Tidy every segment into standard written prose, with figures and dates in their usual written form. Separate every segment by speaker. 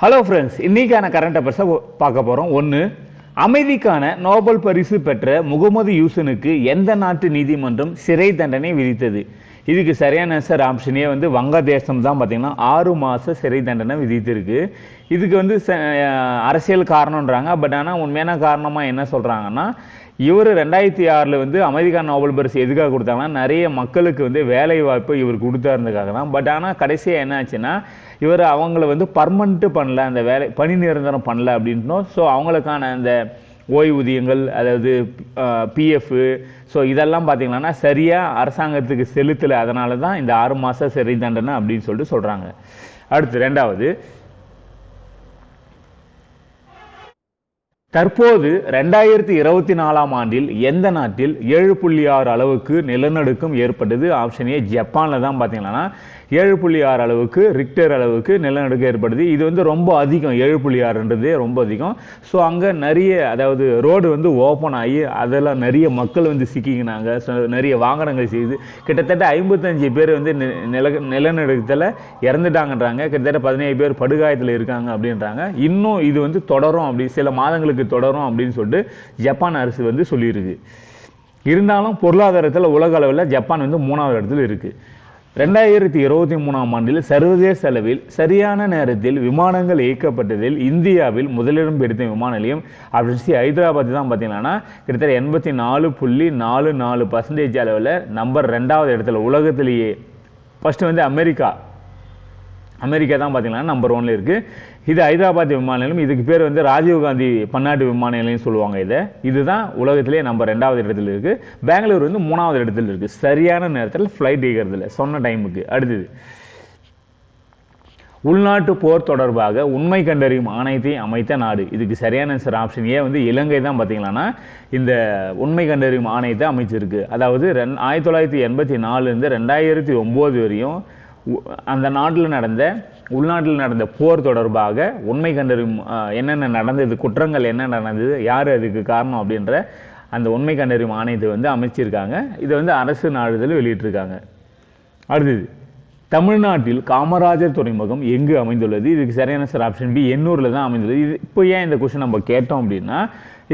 Speaker 1: Hello friends, இன்னைக்கான current அஃபேர்ஸை பார்க்க போகிறோம். ஒன்று, அமைதிக்கான நோபல் பரிசு பெற்ற முகமது யூசனுக்கு எந்த நாட்டு நீதிமன்றம் சிறை தண்டனை விதித்தது? இதுக்கு சரியான ஆன்சர் ஆப்ஷனே வங்கதேசம் தான். பார்த்தீங்கன்னா 6 மாத சிறை தண்டனை விதித்திருக்கு. இதுக்கு அரசியல் காரணம்ன்றாங்க. பட் ஆனால் உண்மையான காரணமாக என்ன சொல்கிறாங்கன்னா, இவர் 2006 அமைதிக்கான நோபல் பரிசு எதுக்காக கொடுத்தாங்கன்னா, நிறைய மக்களுக்கு வேலை வாய்ப்பு இவர் கொடுத்தாருக்காக தான். பட் ஆனால் கடைசியாக என்ன ஆச்சுன்னா, இவர் அவங்கள பர்மனெண்ட்டு பண்ணல, அந்த வேலை பணி நிரந்தரம் பண்ணல அப்படின்ட்டோம். ஸோ அவங்களுக்கான அந்த ஓய்வூதியங்கள், அதாவது பிஎஃப், ஸோ இதெல்லாம் பார்த்தீங்கன்னா சரியாக அரசாங்கத்துக்கு செலுத்தலை. அதனால தான் இந்த 6 மாத சிறை தண்டனை அப்படின்னு சொல்லிட்டு சொல்கிறாங்க. அடுத்து ரெண்டாவது, தற்போது 2024 ஆண்டில் எந்த நாட்டில் 7.6 அளவுக்கு நிலநடுக்கம் ஏற்பட்டது? ஆப்ஷன் ஏ, ஜப்பானில் தான். பார்த்தீங்கன்னா 7.6 அளவுக்கு ரிக்டர் அளவுக்கு நிலநடுக்கம் ஏற்படுது. இது ரொம்ப அதிகம். 7.6ன்றது ரொம்ப அதிகம். ஸோ அங்கே நிறைய, அதாவது ரோடு ஓப்பன் ஆகி அதெல்லாம் நிறைய மக்கள் சிக்கிக்கினாங்க. ஸோ நிறைய வாகனங்கள் செய்து கிட்டத்தட்ட 55 பேர் நிலநடுக்கத்தில் இறந்துட்டாங்கன்றாங்க. கிட்டத்தட்ட 17 பேர் படுகாயத்தில் இருக்காங்க அப்படின்றாங்க. இன்னும் இது தொடரும், அப்படி சில மாதங்களுக்கு தொடரும் அப்படின்னு சொல்லிட்டு ஜப்பான் அரசு சொல்லியிருக்கு. இருந்தாலும் பொருளாதாரத்தில் உலக அளவில் ஜப்பான் 3வது இடத்துல இருக்கு. 2023 ஆண்டில் சர்வதேச அளவில் சரியான நேரத்தில் விமானங்கள் இயக்கப்பட்டதில் இந்தியாவில் முதலிடம் பிடித்த விமான நிலையம் அப்படின்னு ஹைதராபாத் தான். பார்த்தீங்கன்னா கிட்டத்தட்ட 84.44% அளவில் நம்பர் 2வது இடத்துல உலகத்திலேயே. ஃபர்ஸ்ட் அமெரிக்கா தான் பார்த்தீங்கன்னா நம்பர் 1ல இருக்கு. இது ஹைதராபாத் விமான நிலையம். இதுக்கு பேர் ராஜீவ்காந்தி பன்னாட்டு விமான நிலையம் சொல்லுவாங்க. இதுதான் உலகத்திலேயே நம்பர் 2வது இடத்துல இருக்கு. பெங்களூர் 3வது இடத்துல இருக்கு. சரியான நேரத்தில் ஃப்ளைட் இயக்கிறதுல சொன்ன டைமுக்கு. அடுத்தது, உள்நாட்டு போர் தொடர்பாக உண்மை கண்டறியும் ஆணையத்தை அமைத்த நாடு? இதுக்கு சரியான ஆன்சர் ஆப்ஷன் ஏ, இலங்கை தான். பார்த்தீங்கன்னா இந்த உண்மை கண்டறியும் ஆணையத்தை அமைச்சிருக்கு. அதாவது 1984 2009 வரையும் அந்த உள்நாட்டில் நடந்த போர் தொடர்பாக உண்மை கண்டறியும் என்னென்ன நடந்தது, குற்றங்கள் என்ன நடந்தது, யார் அதுக்கு காரணம் அப்படின்ற அந்த உண்மை கண்டறியும் ஆணையத்தை அமைச்சிருக்காங்க. இதை அரசு நாளிதழ் வெளியிட்டிருக்காங்க. அடுத்தது, தமிழ்நாட்டில் காமராஜர் துறைமுகம் எங்கு அமைந்துள்ளது? இதுக்கு சரியான ஆப்ஷன் பி, எண்ணூரில் தான் அமைந்துள்ளது. இது இப்போ ஏன் இந்த கொஸ்டின் நம்ம கேட்டோம் அப்படின்னா,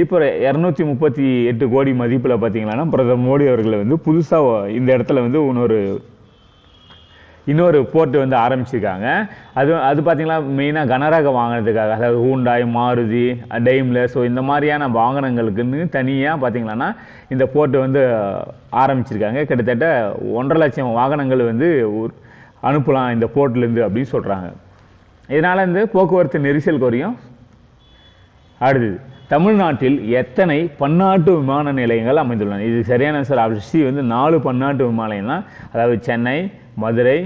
Speaker 1: இப்போ 238 கோடி மதிப்பில் பார்த்தீங்கன்னா பிரதமர் மோடி அவர்கள் புதுசாக இந்த இடத்துல இன்னொரு போர்ட் ஆரம்பிச்சிருக்காங்க. அது பார்த்தீங்கன்னா மெயினாக கனரக வாகனத்துக்காக, அதாவது ஹூண்டாய், மாருதி, டெய்ம்லர், ஸோ இந்த மாதிரியான வாகனங்களுக்குன்னு தனியாக பார்த்தீங்கன்னா இந்த போர்ட் ஆரம்பிச்சிருக்காங்க. கிட்டத்தட்ட 1.5 லட்சம் வாகனங்கள் அனுப்பலாம் இந்த போர்ட்லேருந்து அப்படின்னு சொல்கிறாங்க. இதனால் போக்குவரத்து நெரிசல் குறையும். அடுத்தது, தமிழ்நாட்டில் எத்தனை பன்னாட்டு விமான நிலையங்கள் அமைந்துள்ளன? இது சரியான ஆன்சர் ஆப்ஷன் சி, 4 பன்னாட்டு விமான நிலையம் தான். அதாவது சென்னை, மதுரை,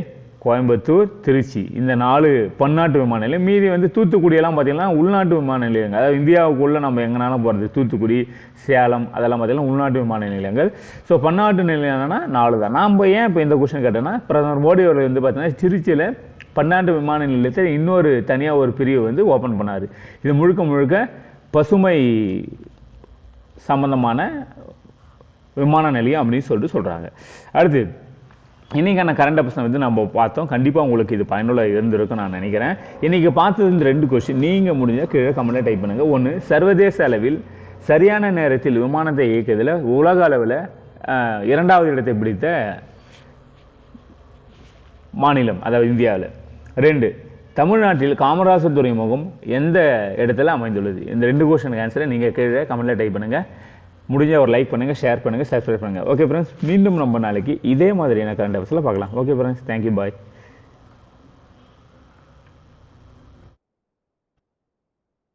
Speaker 1: கோயம்புத்தூர், திருச்சி, இந்த 4 பன்னாட்டு விமான நிலையம். மீதி தூத்துக்குடியெல்லாம் பார்த்தீங்கன்னா உள்நாட்டு விமான நிலையங்கள். அதாவது இந்தியாவுக்குள்ளே நம்ம எங்கனாலும் போகிறது, தூத்துக்குடி, சேலம், அதெல்லாம் பார்த்தீங்கன்னா உள்நாட்டு விமான நிலையங்கள். ஸோ பன்னாட்டு நிலையம்னா 4 தான். நாம் ஏன் இப்போ இந்த கொஸ்டின் கேட்டோன்னா, பிரதமர் மோடி அவர்கள் பார்த்தீங்கன்னா திருச்சியில் பன்னாட்டு விமான நிலையத்தை இன்னொரு தனியாக ஒரு பிரிவு ஓப்பன் பண்ணார். இது முழுக்க பசுமை சம்பந்தமான விமான நிலையம் அப்படின்னு சொல்லிட்டு சொல்கிறாங்க. அடுத்து, இன்றைக்கான கரண்ட் அஃபேர்ஸ் நம்ம பார்த்தோம். கண்டிப்பாக உங்களுக்கு இது பயனுள்ள இருந்திருக்கும் நான் நினைக்கிறேன். இன்றைக்கி பார்த்தது 2 கொஸ்டின். நீங்கள் முடிஞ்சால் கீழே கமெண்ட்டில் டைப் பண்ணுங்கள். 1, சர்வதேச அளவில் சரியான நேரத்தில் விமானத்தை இயக்குவதில் உலக அளவில் 2வது இடத்தை பிடித்த மாநிலம், அதாவது இந்தியாவில். 2, தமிழ்நாட்டில் காமராஜர் துறைமுகம் எந்த இடத்துல அமைந்துள்ளது? இந்த 2 கொஸ்டினுக்கு ஆன்சரை நீங்கள் கீழே கமெண்ட்டில் டைப் பண்ணுங்கள். முடிஞ்ச ஒரு லைக் பண்ணுங்கள், ஷேர் பண்ணுங்கள், சப்ஸ்கிரைப் பண்ணுங்கள். ஓகே ஃப்ரெண்ட்ஸ், மீண்டும் நம்ம நாளைக்கு இதே மாதிரியான கரண்ட் அஃபேர்ஸில் பார்க்கலாம். ஓகே ஃப்ரெண்ட்ஸ், தேங்க்யூ, பாய்.